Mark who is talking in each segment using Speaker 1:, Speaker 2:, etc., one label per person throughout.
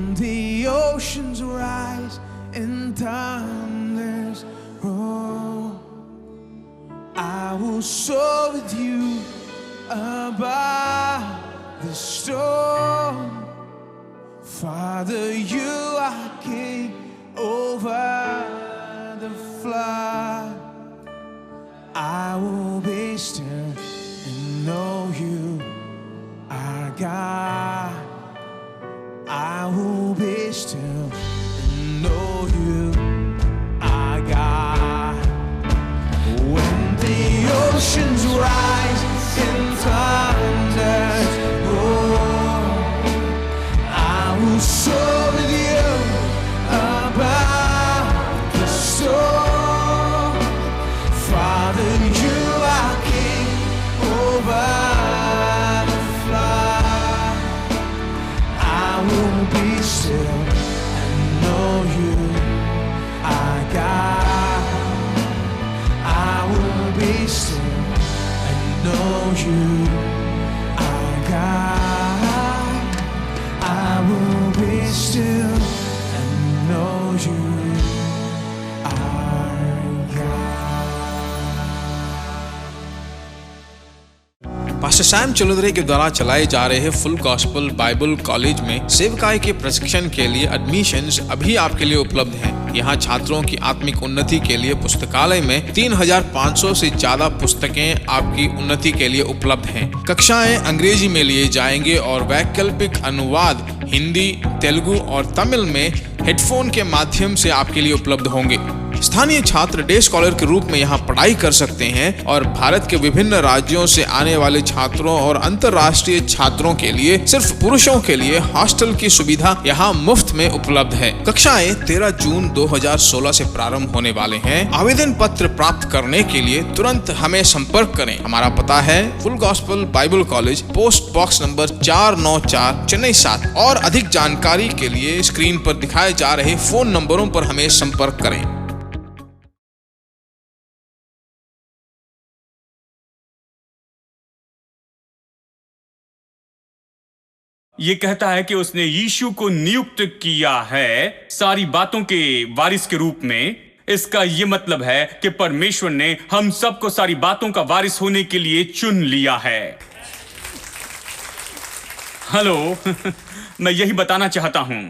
Speaker 1: When the oceans rise and thunders roll, I will soar with you above the storm. Father, you are king over the flood. I will be still and know you are God. I will be still and know you are God. When the oceans rise and thunders roar, I will soar with you above the storm. Father, you are king over the flood. I will be still and know you are God. I will be still and know you are God. I will be still and know you are God.
Speaker 2: Pastor Sam चलुदरे के द्वारा चलाए जा रहे full gospel Bible college में सेवकाई के प्रशिक्षण के लिए एडमिशन्स अभी आपके लिए उपलब्ध हैं। यहाँ छात्रों की आत्मिक उन्नति के लिए पुस्तकालय में 3500 से ज्यादा पुस्तकें आपकी उन्नति के लिए उपलब्ध हैं। कक्षाएं अंग्रेजी में लिए जाएंगे और वैकल्पिक अनुवाद हिंदी, तेलुगु और तमिल में हेडफोन के माध्यम से आपके लिए उपलब्ध होंगे। स्थानीय छात्र डे स्कॉलर के रूप में यहाँ पढ़ाई कर सकते हैं और भारत के विभिन्न राज्यों से आने वाले छात्रों और अंतर्राष्ट्रीय छात्रों के लिए सिर्फ पुरुषों के लिए हॉस्टल की सुविधा यहाँ मुफ्त में उपलब्ध है। कक्षाएं 13 जून 2016 से प्रारंभ होने वाले हैं। आवेदन पत्र प्राप्त करने के लिए तुरंत हमें संपर्क करें। हमारा पता है full gospel Bible college, post box number 494, Chennai 7। और अधिक जानकारी के लिए स्क्रीन पर दिखाए जा रहे फोन नंबरों पर हमें संपर्क करें।
Speaker 3: ये कहता है कि उसने यीशु को नियुक्त किया है सारी बातों के वारिस के रूप में। इसका ये मतलब है कि परमेश्वर ने हम सबको सारी बातों का वारिस होने के लिए चुन लिया है। हेलो मैं यही बताना चाहता हूं।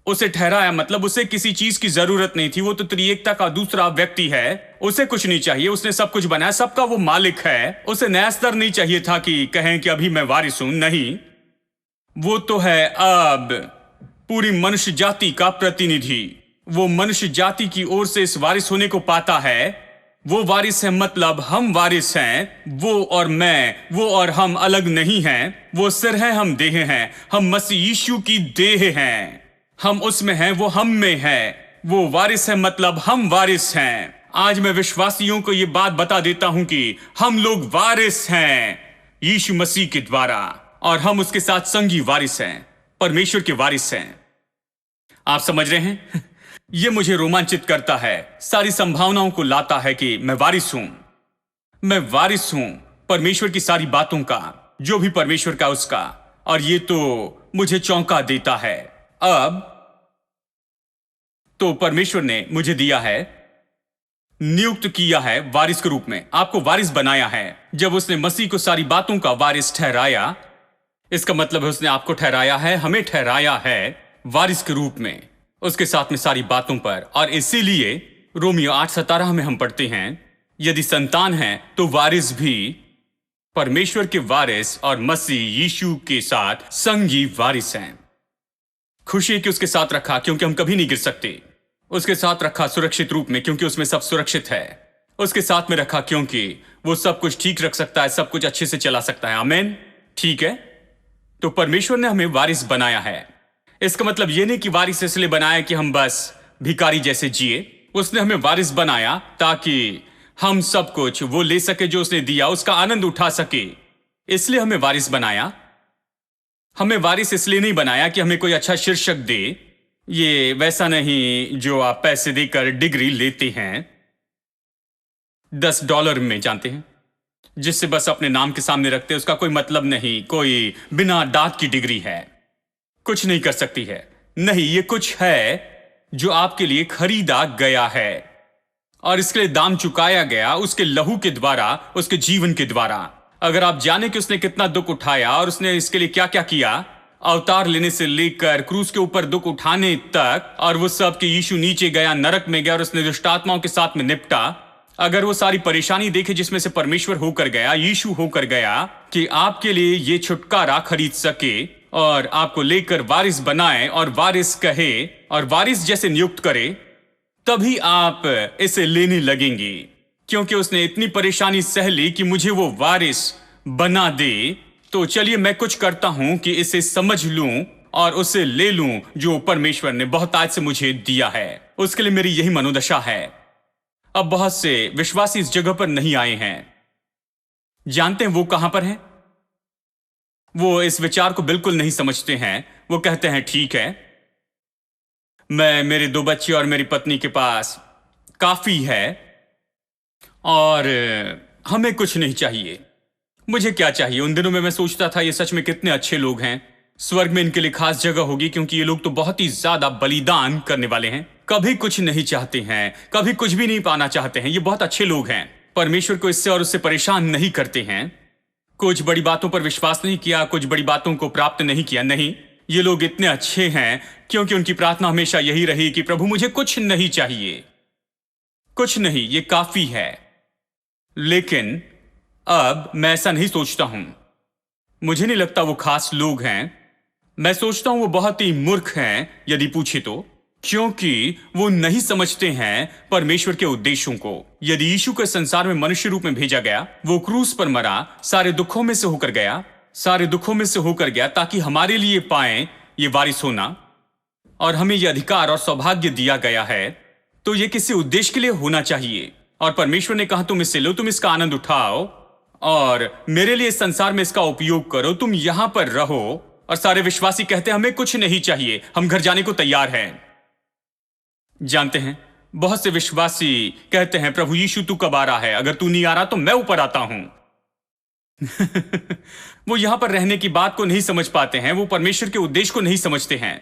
Speaker 3: उसे ठहराया मतलब उसे किसी चीज की जरूरत नहीं थी। वो तो त्रिएकता का दूसरा व्यक्ति है। उसे कुछ नहीं चाहिए। उसने सब कुछ बनाया, सबका वो मालिक है। उसे नया स्तर नहीं चाहिए था कि कहें कि अभी मैं वारिस हूं। नहीं, वो तो है अब पूरी मनुष्य जाति का प्रतिनिधि। वो मनुष्य जाति की ओर से इस वारिस होने को पाता है। वो वारिस है मतलब हम वारिस हैं। वो और मैं, वो और हम अलग नहीं हैं। वो सिर है, हम देह हैं। हम मसीह यीशु की देह हैं। हम उसमें हैं, वो हम में है। वो वारिस है मतलब हम वारिस हैं। आज मैं विश्वासियों को ये बात बता देता हूं कि हम लोग वारिस हैं यीशु मसीह के द्वारा, और हम उसके साथ संगी वारिस हैं, परमेश्वर के वारिस हैं। आप समझ रहे हैं? यह मुझे रोमांचित करता है, सारी संभावनाओं को लाता है कि मैं वारिस हूं। मैं वारिस हूं परमेश्वर की सारी बातों का, जो भी परमेश्वर का उसका। और ये तो मुझे चौंका देता है। अब तो परमेश्वर ने मुझे दिया है, नियुक्त किया है वारिस के रूप में। आपको वारिस बनाया है जब उसने मसीह को सारी बातों का वारिस ठहराया। इसका मतलब है उसने आपको ठहराया है, हमें ठहराया है वारिस के रूप में उसके साथ में सारी बातों पर। और इसीलिए रोमियो 8:17 में हम पढ़ते हैं, यदि संतान है तो वारिस भी, परमेश्वर के वारिस और मसीह यीशु के साथ संगी वारिस हैं। खुशी है कि उसके साथ रखा क्योंकि हम कभी नहीं गिर सकते। उसके साथ रखा सुरक्षित रूप में क्योंकि उसमें सब सुरक्षित है। उसके साथ में रखा क्योंकि वो सब कुछ ठीक रख सकता है, सब कुछ अच्छे से चला सकता है। आमीन। ठीक है, तो परमेश्वर ने हमें वारिस बनाया है। इसका मतलब यह नहीं कि वारिस इसलिए बनाया कि हम बस भिखारी जैसे जिए। उसने हमें वारिस बनाया ताकि हम सब कुछ वो ले सके जो उसने दिया, उसका आनंद उठा सके। इसलिए हमें वारिस बनाया। हमें वारिस इसलिए नहीं बनाया कि हमें कोई अच्छा शीर्षक दे। ये वैसा नहीं जो आप पैसे देकर डिग्री लेते हैं $10 में, जानते हैं, जिससे बस अपने नाम के सामने रखते हैं। उसका कोई मतलब नहीं, कोई बिना दांत की डिग्री है, कुछ नहीं कर सकती है। नहीं, ये कुछ है जो आपके लिए खरीदा गया है और इसके लिए दाम चुकाया गया उसके लहू के द्वारा, उसके जीवन के द्वारा। अगर आप जाने कि उसने कितना दुख उठाया और उसने इसके लिए क्या क्या किया, अवतार लेने से लेकर क्रूस के ऊपर दुख उठाने तक, और वो सब कि यीशु नीचे गया, नरक में गया और उसने दुष्ट आत्माओं के साथ में निपटा। अगर वो सारी परेशानी देखे जिसमें से परमेश्वर होकर गया, यीशु होकर गया, कि आपके लिए ये छुटकारा खरीद सके और आपको लेकर वारिस बनाए और वारिस कहे और वारिस जैसे नियुक्त करे, तभी आप इसे लेने लगेंगे, क्योंकि उसने इतनी परेशानी सह ली कि मुझे वो वारिस बना दे। तो चलिए मैं कुछ करता हूं कि इसे समझ लूं और उसे ले लूं जो परमेश्वर ने बहुत आज से मुझे दिया है। उसके लिए मेरी यही मनोदशा है। अब बहुत से विश्वासी इस जगह पर नहीं आए हैं। जानते हैं वो कहां पर हैं? वो इस विचार को बिल्कुल नहीं समझते हैं। वो कहते हैं ठीक है, मैं मेरे 2 बच्चे और मेरी पत्नी के पास काफी है और हमें कुछ नहीं चाहिए। मुझे क्या चाहिए? उन दिनों में मैं सोचता था ये सच में कितने अच्छे लोग हैं, स्वर्ग में इनके लिए खास जगह होगी, क्योंकि ये लोग तो बहुत ही ज्यादा बलिदान करने वाले हैं, कभी कुछ नहीं चाहते हैं, कभी कुछ भी नहीं पाना चाहते हैं। ये बहुत अच्छे लोग हैं, परमेश्वर को इससे और उससे परेशान नहीं करते हैं, कुछ बड़ी बातों पर विश्वास नहीं किया, कुछ बड़ी बातों को प्राप्त नहीं किया। नहीं, ये लोग इतने अच्छे हैं क्योंकि उनकी प्रार्थना हमेशा यही रही कि प्रभु मुझे कुछ नहीं चाहिए, कुछ नहीं, ये काफी है। लेकिन अब मैं ऐसा नहीं सोचता हूं। मुझे नहीं लगता वो खास लोग हैं। मैं सोचता हूं वो बहुत ही मूर्ख हैं यदि पूछे तो, क्योंकि वो नहीं समझते हैं परमेश्वर के उद्देश्यों को। यदि यीशु को संसार में मनुष्य रूप में भेजा गया, वो क्रूस पर मरा, सारे दुखों में से होकर गया, सारे दुखों में से होकर गया ताकि हमारे लिए पाए ये वारिस होना, और हमें ये अधिकार और सौभाग्य दिया गया है। तो ये किसी उद्देश्य के लिए होना चाहिए, और परमेश्वर ने कहा तुम इसे लो, तुम इसका आनंद उठाओ और मेरे लिए इस संसार में इसका उपयोग करो, तुम यहां पर रहो। और सारे विश्वासी कहते हैं हमें कुछ नहीं चाहिए, हम घर जाने को तैयार हैं। जानते हैं, बहुत से विश्वासी कहते हैं प्रभु यीशु तू कब आ रहा है? अगर तू नहीं आ रहा तो मैं ऊपर आता हूं। वो यहां पर रहने की बात को नहीं समझ पाते हैं, वो परमेश्वर के उद्देश्य को नहीं समझते हैं।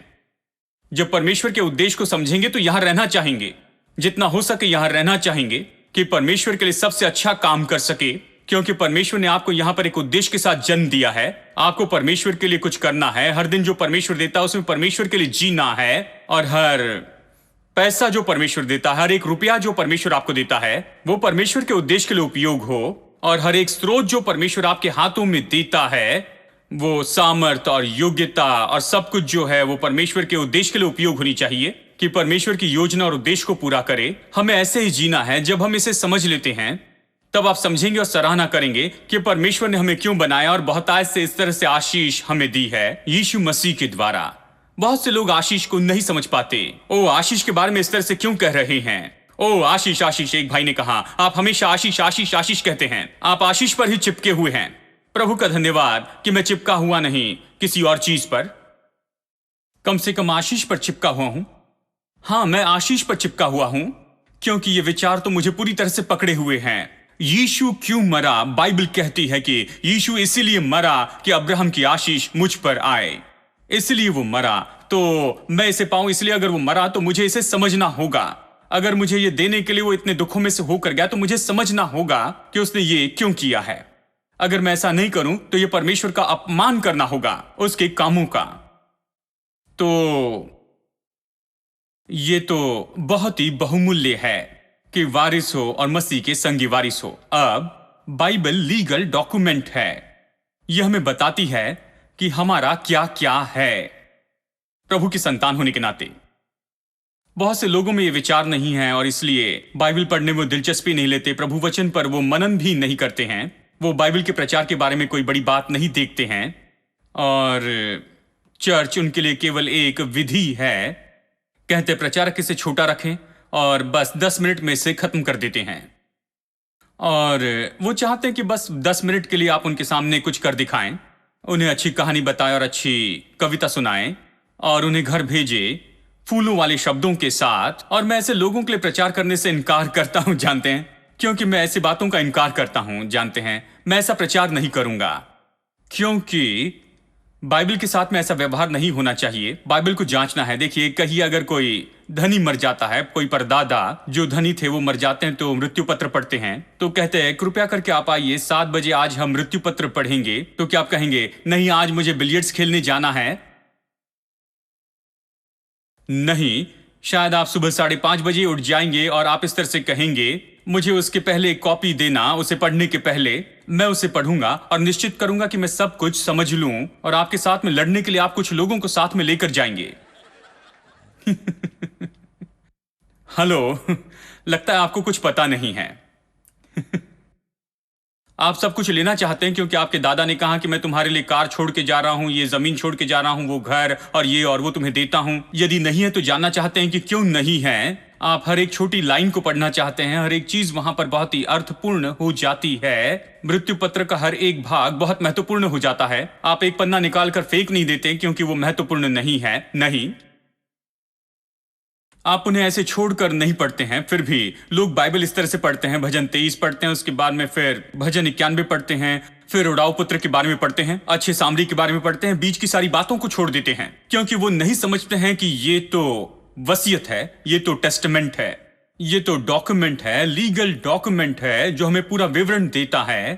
Speaker 3: जब परमेश्वर के उद्देश्य को समझेंगे तो यहां रहना चाहेंगे, जितना हो सके यहां रहना चाहेंगे कि परमेश्वर के लिए सबसे अच्छा काम कर सके, क्योंकि परमेश्वर ने आपको यहां पर एक उद्देश्य के साथ जन्म दिया है। आपको परमेश्वर के लिए कुछ करना है। हर दिन जो परमेश्वर देता है उसमें परमेश्वर के लिए जीना है, और हर पैसा जो परमेश्वर देता है, हर एक रुपया जो परमेश्वर आपको देता है, वो परमेश्वर के उद्देश्य के लिए उपयोग हो। और हर एक स्रोत जो परमेश्वर आपके हाथों में देता है, वो सामर्थ और योग्यता और सब कुछ जो है वो परमेश्वर के उद्देश्य के लिए उपयोग होनी चाहिए, कि परमेश्वर की योजना और उद्देश्य को पूरा करे। हमें ऐसे ही जीना है। जब हम इसे समझ लेते हैं तब आप समझेंगे और सराहना करेंगे कि परमेश्वर ने हमें क्यों बनाया और बहुतायत से इस तरह से आशीष हमें दी है यीशु मसीह के द्वारा। बहुत से लोग आशीष को नहीं समझ पाते। ओ आशीष के बारे में इस तरह से क्यों कह रहे हैं? ओ आशीष आशीष, एक भाई ने कहा, आप हमेशा आशीष आशीष आशीष कहते हैं, आप आशीष पर ही चिपके हुए हैं। प्रभु का धन्यवाद कि मैं चिपका हुआ नहीं किसी और चीज पर, कम से कम आशीष पर चिपका हुआ हूं। हां, मैं आशीष पर चिपका हुआ हूं, क्योंकि ये विचार तो मुझे पूरी तरह से पकड़े हुए हैं। यीशु क्यों मरा? बाइबल कहती है कि यीशु इसीलिए मरा कि अब्राहम की आशीष मुझ पर आए, इसलिए वो मरा। तो मैं इसे पाऊं, इसलिए अगर वो मरा तो मुझे इसे समझना होगा। अगर मुझे ये देने के लिए वो इतने दुखों में से होकर गया तो मुझे समझना होगा कि उसने ये क्यों किया है। अगर मैं ऐसा नहीं करूं तो ये परमेश्वर का अपमान करना होगा, उसके कामों का। तो ये तो बहुत ही बहुमूल्य है कि वारिस हो और मसीह के संगी वारिस हो। अब बाइबल लीगल डॉक्यूमेंट है। यह हमें बताती है कि हमारा क्या क्या है प्रभु की संतान होने के नाते। बहुत से लोगों में यह विचार नहीं है और इसलिए बाइबल पढ़ने में दिलचस्पी नहीं लेते, प्रभु वचन पर वो मनन भी नहीं करते हैं, वो बाइबल के प्रचार के बारे में कोई बड़ी बात नहीं देखते हैं, और चर्च उनके लिए केवल एक विधि है। कहते प्रचारक इसे छोटा रखें और बस 10 मिनट में इसे खत्म कर देते हैं, और वो चाहते हैं कि बस 10 मिनट के लिए आप उनके सामने कुछ कर दिखाएं, उन्हें अच्छी कहानी बताएं और अच्छी कविता सुनाएं और उन्हें घर भेजे फूलों वाले शब्दों के साथ। और मैं ऐसे लोगों के लिए प्रचार करने से इनकार करता हूं, जानते हैं, क्योंकि मैं ऐसी बातों का इनकार करता हूं। जानते हैं, मैं ऐसा प्रचार नहीं करूंगा, क्योंकि बाइबल के साथ में ऐसा व्यवहार नहीं होना चाहिए। बाइबल को जांचना है। देखिए, कहीं अगर कोई धनी मर जाता है, कोई परदादा जो धनी थे वो मर जाते हैं तो मृत्यु पत्र पढ़ते हैं, तो कहते हैं कृपया करके आप आइए 7 बजे आज हम मृत्यु पत्र पढ़ेंगे। तो क्या आप कहेंगे नहीं आज मुझे बिलियर्ड्स खेलने जाना है? नहीं, शायद आप सुबह 5:30 बजे उठ जाएंगे और आप इस तरह से कहेंगे मुझे उसके पहले एक कॉपी देना, उसे पढ़ने के पहले मैं उसे पढ़ूंगा और निश्चित करूंगा कि मैं सब कुछ समझ लूं, और आपके साथ में लड़ने के लिए आप कुछ लोगों को साथ में लेकर जाएंगे। हेलो, लगता है आपको कुछ पता नहीं है। आप सब कुछ लेना चाहते हैं क्योंकि आपके दादा ने कहा कि मैं तुम्हारे लिए कार छोड़ के जा रहा हूं, ये जमीन छोड़ के जा रहा हूं, वो घर और ये और वो तुम्हें देता हूं। यदि नहीं है तो जानना चाहते हैं कि क्यों नहीं है। आप हर एक छोटी लाइन को पढ़ना चाहते हैं, हर एक चीज वहां पर बहुत ही अर्थपूर्ण हो जाती है। मृत्यु पत्र का हर एक भाग बहुत महत्वपूर्ण हो जाता है। आप एक पन्ना निकाल कर फेंक नहीं देते क्योंकि वो महत्वपूर्ण नहीं है। नहीं, आप उन्हें ऐसे छोड़कर नहीं पढ़ते हैं। फिर भी लोग बाइबल इस तरह से पढ़ते हैं, भजन 23 पढ़ते हैं, उसके बाद में फिर भजन 91 पढ़ते हैं, फिर उड़ाऊ पुत्र के बारे में पढ़ते हैं, अच्छे सामरी के बारे में पढ़ते हैं, बीच की सारी बातों को छोड़ देते हैं क्योंकि वो नहीं समझते हैं कि ये तो वसीयत है, ये तो टेस्टामेंट है, ये तो डॉक्यूमेंट है, लीगल डॉक्यूमेंट है जो हमें पूरा विवरण देता है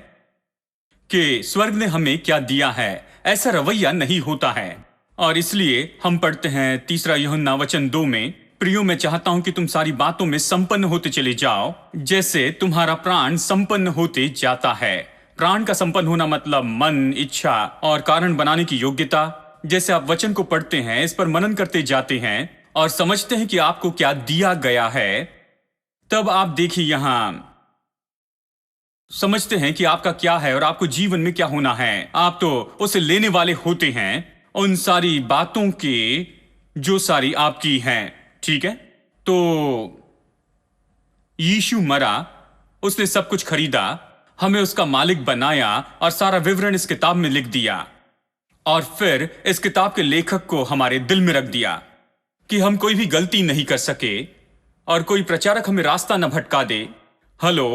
Speaker 3: कि स्वर्ग ने हमें क्या दिया है। ऐसा रवैया नहीं होता है। और इसलिए हम पढ़ते हैं 3 यूहन्ना वचन 2 में, प्रियो मैं चाहता हूं कि तुम सारी बातों में संपन्न होते चले जाओ जैसे तुम्हारा प्राण संपन्न होते जाता है। प्राण का संपन्न होना मतलब मन, इच्छा और कारण बनाने की योग्यता। जैसे आप वचन को पढ़ते हैं, इस पर मनन करते जाते हैं और समझते हैं कि आपको क्या दिया गया है, तब आप देखिए यहां समझते हैं कि आपका क्या है और आपको जीवन में क्या होना है। आप तो उसे लेने वाले होते हैं उन सारी बातों के जो सारी आपकी हैं। ठीक है, तो यीशु मरा, उसने सब कुछ खरीदा, हमें उसका मालिक बनाया और सारा विवरण इस किताब में लिख दिया और फिर इस किताब के लेखक को हमारे दिल में रख दिया कि हम कोई भी गलती नहीं कर सके और कोई प्रचारक हमें रास्ता न भटका दे। हेलो,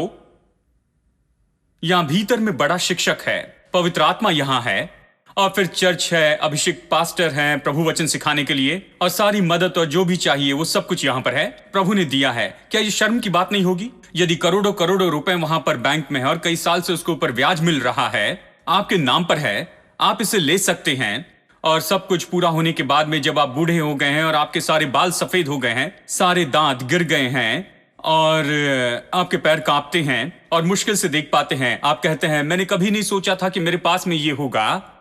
Speaker 3: यहां भीतर में बड़ा शिक्षक है, पवित्र आत्मा यहां है, और फिर चर्च है, अभिषेक पास्टर हैं प्रभु वचन सिखाने के लिए, और सारी मदद और जो भी चाहिए वो सब कुछ यहां पर है, प्रभु ने दिया है। क्या ये शर्म की बात नहीं होगी यदि करोड़ों करोड़ों रुपए वहां पर बैंक में है और कई साल से उसके ऊपर ब्याज मिल रहा है, आपके नाम पर है, आप इसे ले सकते हैं और सब कुछ पूरा होने के बाद में जब आप बूढ़े हो गए हैं और आपके सारे बाल सफेद हो गए हैं, सारे दांत गिर गए हैं और आपके पैर कांपते हैं और मुश्किल से देख पाते हैं, आप कहते हैं मैंने कभी नहीं सोचा था कि मेरे पास में ये होगा।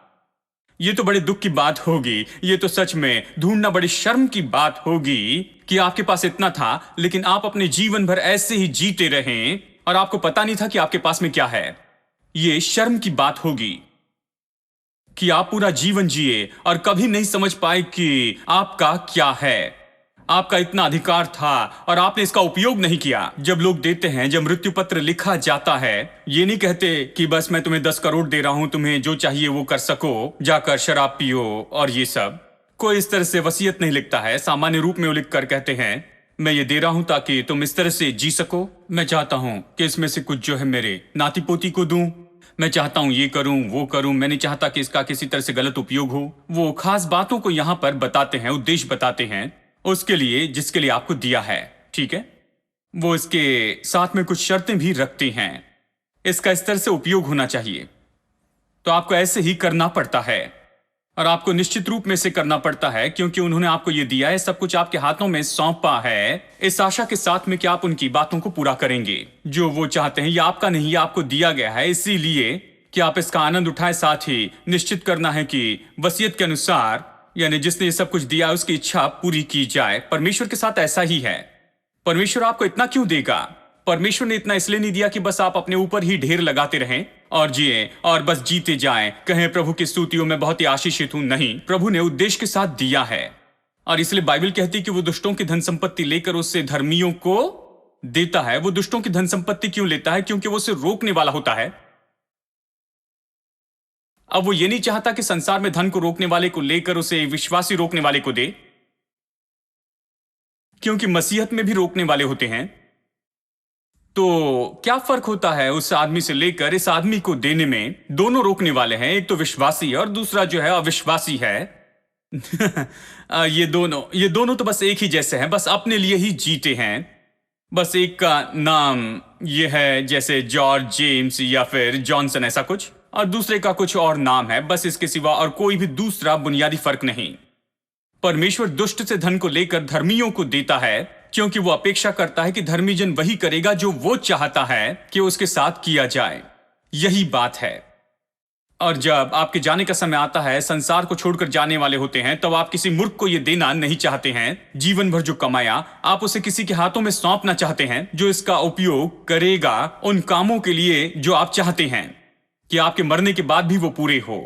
Speaker 3: ये तो बड़े दुख की बात होगी, ये तो सच में ढूंढना बड़ी शर्म की बात होगी कि आपके पास इतना था लेकिन आप अपने जीवन भर ऐसे ही जीते रहें और आपको पता नहीं था कि आपके पास में क्या है। ये शर्म की बात होगी कि आप पूरा जीवन जिए और कभी नहीं समझ पाए कि आपका क्या है। आपका इतना अधिकार था और आपने इसका उपयोग नहीं किया। जब लोग देते हैं, जब मृत्यु पत्र लिखा जाता है, ये नहीं कहते कि बस मैं तुम्हें 10 करोड़ दे रहा हूं, तुम्हें जो चाहिए वो कर सको, जाकर शराब पियो और ये सब। कोई इस तरह से वसीयत नहीं लिखता है। सामान्य रूप में वो लिख कर कहते हैं मैं ये दे रहा हूं ताकि तुम इस तरह से जी सको। मैं चाहता हूं कि इसमें से कुछ जो है मेरे नाती पोती को दूं। मैं चाहता हूं ये करूं वो करूं। मैं नहीं चाहता कि इसका किसी तरह से गलत उपयोग हो। वो खास बातों को यहां पर बताते हैं, उद्देश्य बताते हैं उसके लिए जिसके लिए आपको दिया है। ठीक है, वो इसके साथ में कुछ शर्तें भी रखते हैं। इसका इस तरह से उपयोग होना चाहिए, तो आपको ऐसे ही करना पड़ता है और आपको निश्चित रूप में से करना पड़ता है क्योंकि उन्होंने आपको ये दिया है, सब कुछ आपके हाथों में सौंपा है, इस आशा के साथ में कि आप उनकी बातों को पूरा करेंगे जो वो चाहते हैं। ये आपका नहीं, ये आपको दिया गया है इसीलिए कि आप इसका आनंद उठाएं। साथ ही निश्चित करना है कि वसीयत के अनुसार, यानी जिसने ये सब कुछ दिया उसकी इच्छा पूरी की जाए। परमेश्वर के साथ ऐसा ही है। परमेश्वर आपको इतना क्यों देगा? परमेश्वर ने इतना इसलिए नहीं दिया कि बस आप अपने ऊपर ही ढेर लगाते रहें और जिए और बस जीते जाएं, कहें प्रभु की स्तुतियों में बहुत ही आशीषित हूं। नहीं, प्रभु ने उद्देश्य के साथ दिया है और इसलिए बाइबल कहती है कि वो दुष्टों की धन संपत्ति लेकर उससे धर्मियों को देता है। वो दुष्टों की धन संपत्ति क्यों लेता है? क्योंकि वो उसे रोकने वाला होता है। अब वो ये नहीं चाहता कि संसार में धन को रोकने वाले को लेकर उसे विश्वासी रोकने वाले को दे, क्योंकि मसीहत में भी रोकने वाले होते हैं। तो क्या फर्क होता है उस आदमी से लेकर इस आदमी को देने में? दोनों रोकने वाले हैं, एक तो विश्वासी है और दूसरा जो है अविश्वासी है। ये दोनों तो बस एक ही जैसे हैं, बस अपने लिए ही जीते हैं। बस एक का नाम ये है जैसे जॉर्ज, जेम्स या फिर जॉनसन, ऐसा कुछ, और दूसरे का कुछ और नाम है। बस इसके सिवा और कोई भी दूसरा बुनियादी फर्क नहीं। परमेश्वर दुष्ट से धन को लेकर धर्मियों को देता है क्योंकि वो अपेक्षा करता है कि धर्मी जन वही करेगा जो वो चाहता है कि उसके साथ किया जाए। यही बात है। और जब आपके जाने का समय आता है, संसार को छोड़कर जाने वाले होते हैं, तब आप किसी मूर्ख को यह देना नहीं चाहते हैं। जीवन भर जो कमाया आप उसे किसी के हाथों में सौंपना चाहते हैं जो इसका उपयोग करेगा उन कामों के लिए जो आप चाहते हैं कि आपके मरने के बाद भी वो पूरे हो।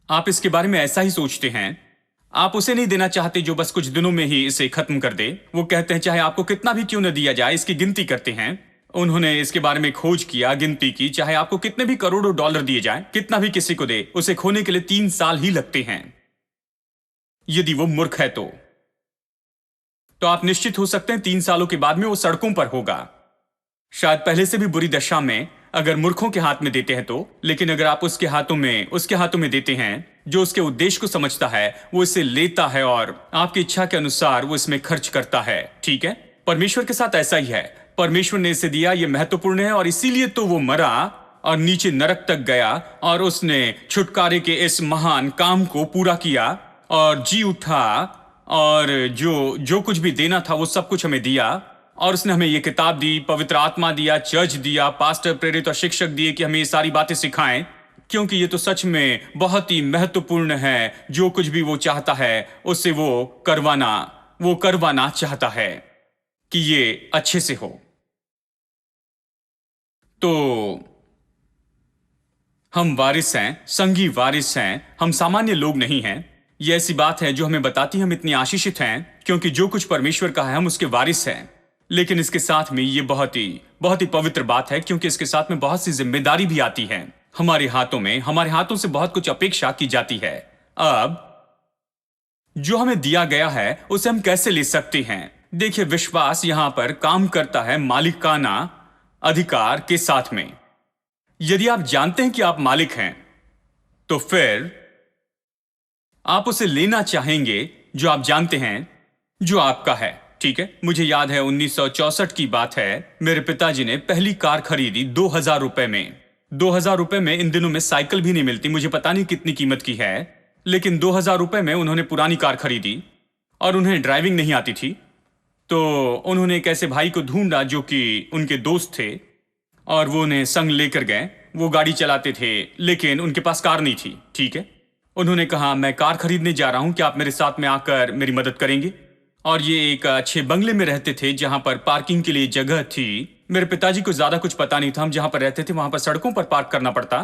Speaker 3: आप इसके बारे में ऐसा ही सोचते हैं। आप उसे नहीं देना चाहते जो बस कुछ दिनों में ही इसे खत्म कर दे। वो कहते हैं चाहे आपको कितना भी क्यों न दिया जाए, इसकी गिनती करते हैं। उन्होंने इसके बारे में खोज किया, गिनती की, चाहे आपको कितने भी करोड़ों डॉलर दिए जाएं, कितना भी किसी को दे, उसे खोने के लिए 3 साल ही लगते हैं। यदि वो मूर्ख है तो आप निश्चित हो सकते हैं 3 सालों के बाद में वो सड़कों पर होगा, शायद पहले से भी बुरी दशा में, अगर मूर्खों के हाथ में देते हैं तो। लेकिन अगर आप उसके हाथों में देते हैं जो उसके उद्देश्य को समझता है, वो इसे लेता है और आपकी इच्छा के अनुसार वो इसमें खर्च करता है। ठीक है, परमेश्वर के साथ ऐसा ही है। परमेश्वर ने इसे दिया, ये महत्वपूर्ण है, और इसीलिए तो वो मरा और नीचे नरक तक गया और उसने छुटकारे के इस महान काम को पूरा किया और जी उठा, और जो कुछ भी देना था वो सब कुछ हमें दिया। और उसने हमें ये किताब दी, पवित्र आत्मा दिया, चर्च दिया, पास्टर, प्रेरित और शिक्षक दिए कि हमें ये सारी बातें सिखाएं, क्योंकि ये तो सच में बहुत ही महत्वपूर्ण है। जो कुछ भी वो चाहता है उससे वो करवाना चाहता है कि ये अच्छे से हो। तो हम वारिस हैं, संगी वारिस हैं, हम सामान्य लोग नहीं हैं। ये ऐसी बात है जो हमें बताती है हम इतनी आशीषित हैं क्योंकि जो कुछ परमेश्वर का है हम उसके वारिस हैं। लेकिन इसके साथ में ये बहुत ही पवित्र बात है क्योंकि इसके साथ में बहुत सी जिम्मेदारी भी आती है। हमारे हाथों से बहुत कुछ अपेक्षा की जाती है। अब जो हमें दिया गया है उसे हम कैसे ले सकते हैं? देखिए, विश्वास यहां पर काम करता है मालिकाना अधिकार के साथ में। यदि आप जानते हैं कि आप मालिक हैं तो फिर आप उसे लेना चाहेंगे जो आप जानते हैं जो आपका है। ठीक है, मुझे याद है 1964 की बात है। मेरे पिताजी ने पहली कार खरीदी 2000 रुपए में। 2000 रुपए में इन दिनों में साइकिल भी नहीं मिलती, मुझे पता नहीं कितनी कीमत की है, लेकिन 2000 रुपए में उन्होंने पुरानी कार खरीदी और उन्हें ड्राइविंग नहीं आती थी। तो उन्होंने एक ऐसे भाई को ढूंढा जो कि उनके दोस्त थे और वो उन्हें संग लेकर गए। वो गाड़ी चलाते थे लेकिन उनके पास कार नहीं थी। ठीक है, उन्होंने कहा मैं कार खरीदने जा रहा हूं, क्या आप मेरे साथ में आकर मेरी मदद करेंगे? और ये एक अच्छे बंगले में रहते थे जहां पर पार्किंग के लिए जगह थी। मेरे पिताजी को ज्यादा कुछ पता नहीं था। हम जहां पर रहते थे वहां पर सड़कों पर पार्क करना पड़ता।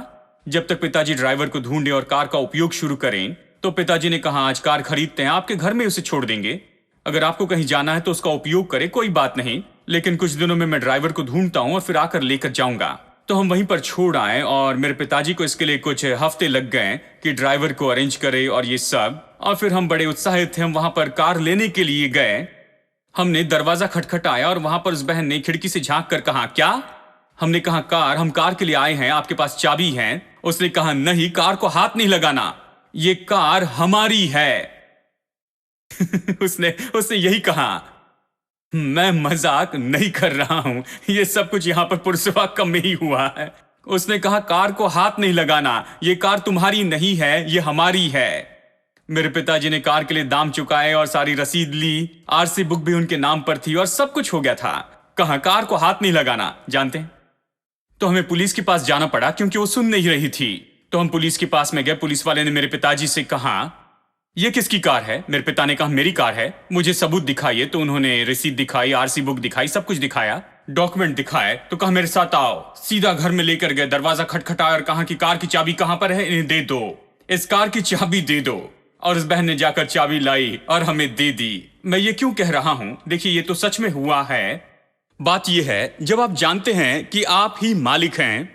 Speaker 3: जब तक पिताजी ड्राइवर को ढूंढे और कार का उपयोग शुरू करें, तो पिताजी ने कहा आज कार खरीदते हैं, आपके घर में उसे छोड़ देंगे, अगर आपको कहीं जाना है तो उसका उपयोग करें, कोई बात नहीं, लेकिन कुछ दिनों में मैं ड्राइवर को ढूंढता हूं और फिर आकर लेकर जाऊंगा। तो हम वहीं पर छोड़ आए और मेरे पिताजी को इसके लिए कुछ हफ्ते लग गए कि ड्राइवर को अरेंज करे और ये सब। और फिर हम बड़े उत्साहित थे, हम वहां पर कार लेने के लिए गए। हमने दरवाजा खटखटाया और वहां पर उस बहन ने खिड़की से झांक कर कहा क्या? हमने कहा हम कार के लिए आए हैं, आपके पास चाबी है? उसने कहा नहीं, कार को हाथ नहीं लगाना, ये कार हमारी है। उसने यही कहा। मैं मजाक नहीं कर रहा हूं, ये सब कुछ यहां पर पुरसवाकम में ही हुआ है। उसने कहा कार को हाथ नहीं लगाना, ये कार तुम्हारी नहीं है, ये हमारी है। मेरे पिताजी ने कार के लिए दाम चुकाए और सारी रसीद ली। आरसी बुक भी उनके नाम पर थी और सब कुछ हो गया था। कहा कार को हाथ नहीं लगाना, जानते हैं? तो हमें पुलिस के पास जाना पड़ा क्योंकि वो सुन नहीं रही थी। तो हम पुलिस के पास में गए। पुलिस वाले ने मेरे पिताजी से कहा यह किसकी कार है? मेरे पिता ने कहा मेरी कार है। मुझे सबूत दिखाइए। तो उन्होंने रसीद दिखाई, आरसी बुक दिखाई, सब कुछ दिखाया, डॉक्यूमेंट दिखाए। तो कहा मेरे साथ आओ। सीधा घर में लेकर गए, दरवाजा खटखटाया और कहा कि कार की चाबी कहां पर है, इन्हें दे दो, इस कार की चाबी दे दो। और उस बहन ने जाकर चाबी लाई और हमें दे दी। मैं ये क्यों कह रहा हूं? देखिए, ये तो सच में हुआ है। बात यह है, जब आप जानते हैं कि आप ही मालिक हैं,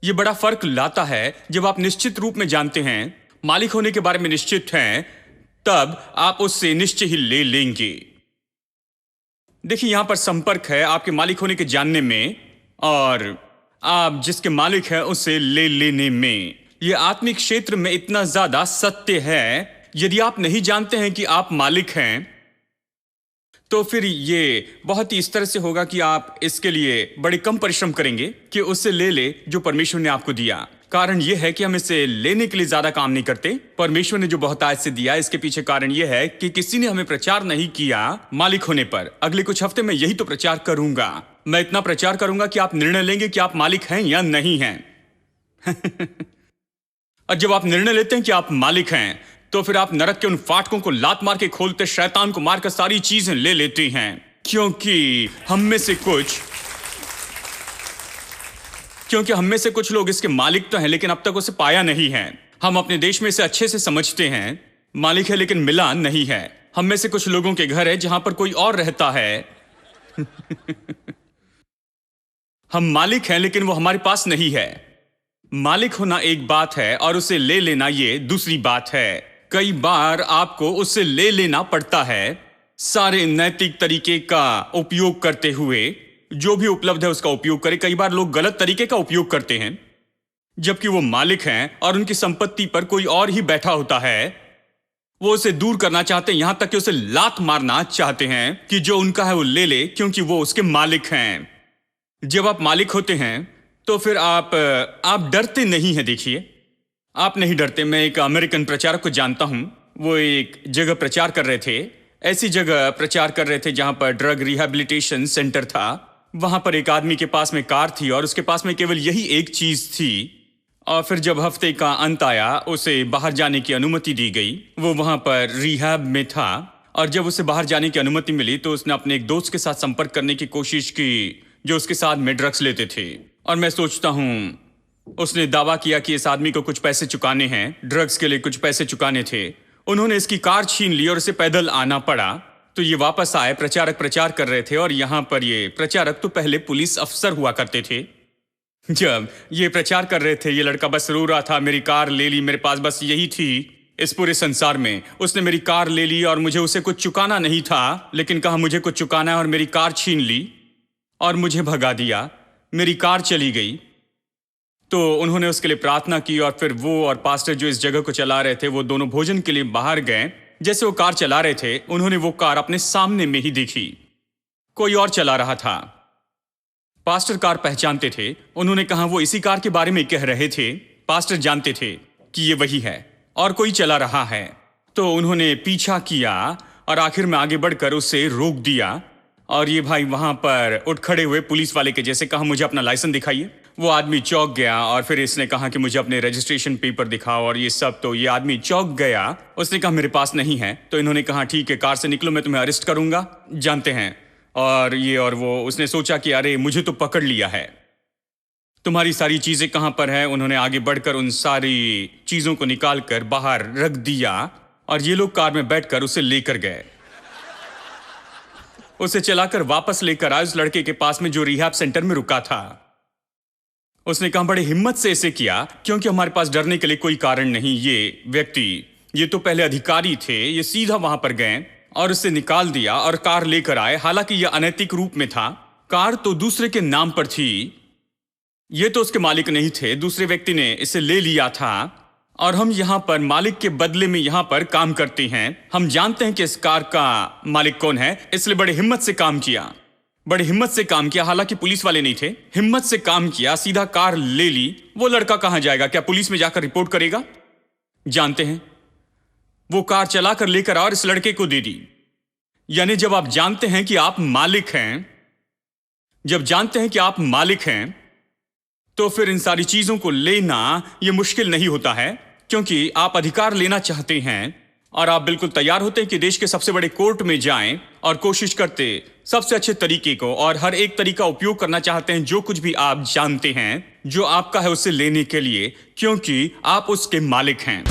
Speaker 3: यह बड़ा फर्क लाता है। जब आप निश्चित रूप में जानते हैं, मालिक होने के बारे में निश्चित हैं, तब आप उससे निश्चय ही ले लेंगे। देखिए, यहां पर संपर्क है आपके मालिक होने के जानने में और आप जिसके मालिक हैं उसे ले लेने में। यह आत्मिक क्षेत्र में इतना ज्यादा सत्य है। यदि आप नहीं जानते हैं कि आप मालिक हैं, तो फिर ये बहुत ही इस तरह से होगा कि आप इसके लिए बड़े कम परिश्रम करेंगे कि उससे ले ले जो परमेश्वर ने आपको दिया। कारण यह है कि हम इसे लेने के लिए ज्यादा काम नहीं करते। परमेश्वर ने जो बहुतायत से दिया, इसके पीछे कारण यह है कि किसी ने हमें प्रचार नहीं किया मालिक होने पर। अगले कुछ हफ्ते में यही तो प्रचार करूंगा। मैं इतना प्रचार करूंगा कि आप निर्णय लेंगे कि आप मालिक हैं या नहीं हैं। और जब आप निर्णय लेते हैं कि आप मालिक हैं, तो फिर आप नरक के उन फाटकों को लात मार के खोलते, शैतान को मारकर सारी चीजें ले लेती हैं। क्योंकि हम में से कुछ लोग इसके मालिक तो हैं, लेकिन अब तक उसे पाया नहीं है। हम अपने देश में इसे अच्छे से समझते हैं, मालिक है लेकिन मिला नहीं है। हम में से कुछ लोगों के घर है जहां पर कोई और रहता है। हम मालिक हैं लेकिन वो हमारे पास नहीं है। मालिक होना एक बात है और उसे ले लेना ये दूसरी बात है। कई बार आपको उससे ले लेना पड़ता है, सारे नैतिक तरीके का उपयोग करते हुए। जो भी उपलब्ध है उसका उपयोग करें। कई बार लोग गलत तरीके का उपयोग करते हैं, जबकि वो मालिक हैं और उनकी संपत्ति पर कोई और ही बैठा होता है। वो उसे दूर करना चाहते हैं, यहां तक कि उसे लात मारना चाहते हैं कि जो उनका है वो ले ले, क्योंकि वो उसके मालिक हैं। जब आप मालिक होते हैं तो फिर आप डरते नहीं हैं। देखिए, आप नहीं डरते। मैं एक अमेरिकन प्रचारक को जानता हूं। वो एक जगह प्रचार कर रहे थे, ऐसी जगह प्रचार कर रहे थे जहां पर ड्रग रिहैबिलिटेशन सेंटर था। वहां पर एक आदमी के पास में कार थी और उसके पास में केवल यही एक चीज थी। और फिर जब हफ्ते का अंत आया, उसे बाहर जाने की अनुमति दी गई। वो वहां पर रिहैब में था और जब उसे बाहर जाने की अनुमति मिली तो उसने अपने एक दोस्त के साथ संपर्क करने की कोशिश की जो उसके साथ में ड्रग्स लेते थे। और मैं सोचता हूं, उसने दावा किया कि इस आदमी को कुछ पैसे चुकाने हैं, ड्रग्स के लिए कुछ पैसे चुकाने थे। उन्होंने इसकी कार छीन ली और इसे पैदल आना पड़ा। तो ये वापस आए, प्रचारक प्रचार कर रहे थे और यहां पर ये प्रचारक तो पहले पुलिस अफसर हुआ करते थे। जब ये प्रचार कर रहे थे, ये लड़का बस रो रहा था, मेरी कार ले ली, मेरे पास बस यही थी इस पूरे संसार में। उसने मेरी कार ले ली और मुझे उसे कुछ चुकाना नहीं था, लेकिन कहा मुझे कुछ चुकाना है और मेरी कार छीन ली और मुझे भगा दिया। मेरी कार चली गई। तो उन्होंने उसके लिए प्रार्थना की और फिर वो और पास्टर जो इस जगह को चला रहे थे, वो दोनों भोजन के लिए बाहर गए। जैसे वो कार चला रहे थे, उन्होंने वो कार अपने सामने में ही देखी, कोई और चला रहा था। पास्टर कार पहचानते थे। उन्होंने कहा वो इसी कार के बारे में कह रहे थे। पास्टर जानते थे कि ये वही है और कोई चला रहा है। तो उन्होंने पीछा किया और आखिर में आगे बढ़कर उसे रोक दिया। और ये भाई वहां पर उठ खड़े हुए पुलिस वाले के जैसे, कहा मुझे अपना लाइसेंस दिखाइए। वो आदमी चौंक गया और फिर इसने कहा कि मुझे अपने रजिस्ट्रेशन पेपर दिखाओ और ये सब। तो ये आदमी चौंक गया। उसने कहा मेरे पास नहीं है। तो इन्होंने कहा ठीक है, कार से निकलो, मैं तुम्हें अरेस्ट करूंगा। जानते हैं, और ये और वो। उसने सोचा कि अरे मुझे तो पकड़ लिया है, तुम्हारी सारी चीजें कहां पर है। उन्होंने आगे बढ़कर उन सारी चीजों को निकाल कर बाहर रख दिया और ये लोग कार में बैठकर उसे लेकर गए। उसे चलाकर वापस लेकर आए उस लड़के के पास में जो रिहैब सेंटर में रुका था। उसने कहा बड़े हिम्मत से इसे किया, क्योंकि हमारे पास डरने के लिए कोई कारण नहीं। ये व्यक्ति, ये तो पहले अधिकारी थे, ये सीधा वहां पर गए और उसे निकाल दिया और कार लेकर आए। हालांकि यह अनैतिक रूप में था, कार तो दूसरे के नाम पर थी, ये तो उसके मालिक नहीं थे, दूसरे व्यक्ति ने इसे ले लिया था। और हम यहां पर मालिक के बदले में यहां पर काम करते हैं। हम जानते हैं कि इस कार का मालिक कौन है, इसलिए बड़े हिम्मत से काम किया, बड़े हिम्मत से काम किया। हालांकि पुलिस वाले नहीं थे, हिम्मत से काम किया, सीधा कार ले ली। वो लड़का कहां जाएगा? क्या पुलिस में जाकर रिपोर्ट करेगा? जानते हैं, वो कार चलाकर लेकर और इस लड़के को दे दी। यानी जब आप जानते हैं कि आप मालिक हैं, जब जानते हैं कि आप मालिक हैं, तो फिर इन सारी चीजों को लेना यह मुश्किल नहीं होता है, क्योंकि आप अधिकार लेना चाहते हैं और आप बिल्कुल तैयार होते हैं कि देश के सबसे बड़े कोर्ट में जाएं और कोशिश करते सबसे अच्छे तरीके को और हर एक तरीका उपयोग करना चाहते हैं, जो कुछ भी आप जानते हैं जो आपका है उसे लेने के लिए, क्योंकि आप उसके मालिक हैं।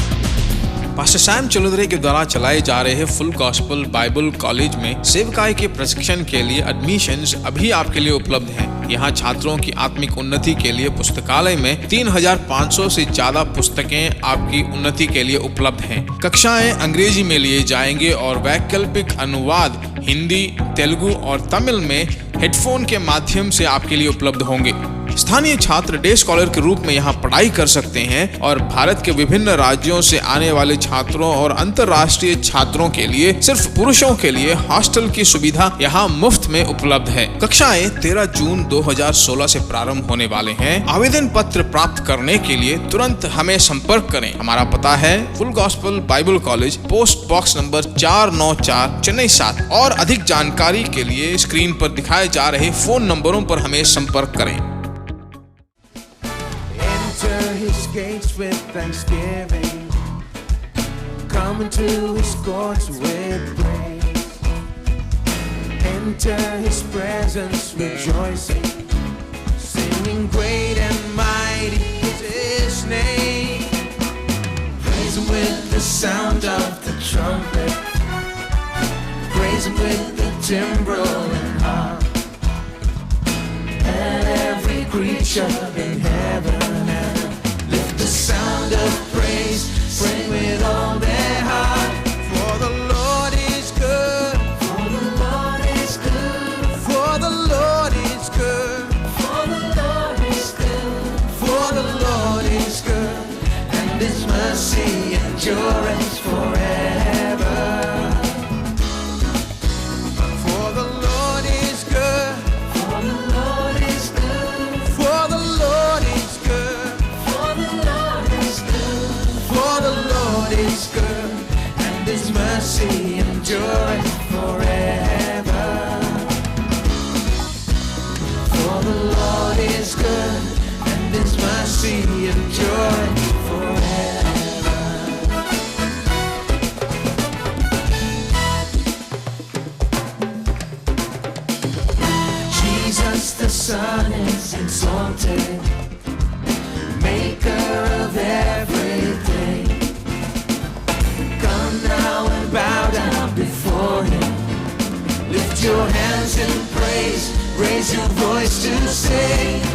Speaker 2: पास्टर सैम चलुदरे के द्वारा चलाए जा रहे फुल गॉस्पल बाइबल कॉलेज में सेवकाई के प्रशिक्षण के लिए एडमिशन्स अभी आपके लिए उपलब्ध हैं। यहाँ छात्रों की आत्मिक उन्नति के लिए पुस्तकालय में 3500 से ज्यादा पुस्तकें आपकी उन्नति के लिए उपलब्ध हैं। कक्षाएं अंग्रेजी में लिए जाएंगे और वैकल्पिक अनुवाद हिंदी, तेलुगु और तमिल में हेडफोन के माध्यम से आपके लिए उपलब्ध होंगे। स्थानीय छात्र डे स्कॉलर के रूप में यहाँ पढ़ाई कर सकते हैं और भारत के विभिन्न राज्यों से आने वाले छात्रों और अंतर्राष्ट्रीय छात्रों के लिए सिर्फ पुरुषों के लिए हॉस्टल की सुविधा यहाँ मुफ्त में उपलब्ध है। कक्षाएं 13 जून 2016 से प्रारंभ होने वाले हैं। आवेदन पत्र प्राप्त करने के लिए तुरंत हमें संपर्क करें। हमारा पता है full gospel Bible college, post box number 494, Chennai 7। और अधिक जानकारी के लिए स्क्रीन पर दिखाए जा रहे फोन नंबरों पर हमें संपर्क करें।
Speaker 1: Enter his gates with thanksgiving, come into his courts with praise. Enter his presence rejoicing, singing great and mighty is his name. Praise him with the sound of the trumpet, praise him with the timbrel and harp. And every creature in heaven and earth lift the sound of praise, sing with all their heart. For the Lord is good, for the Lord is good, for the Lord is good, for the Lord is good, for the Lord is good, and his mercy endureth forever. For the Lord is good, for the Lord is good, for the Lord is good, for the Lord is good, for the Lord is good, and his mercy endureth forever. For the Lord is good, and his mercy endureth forever. Jesus the Son is exalted, maker of everything. Come now and bow down before him. Lift your hands in praise, raise your voice to sing.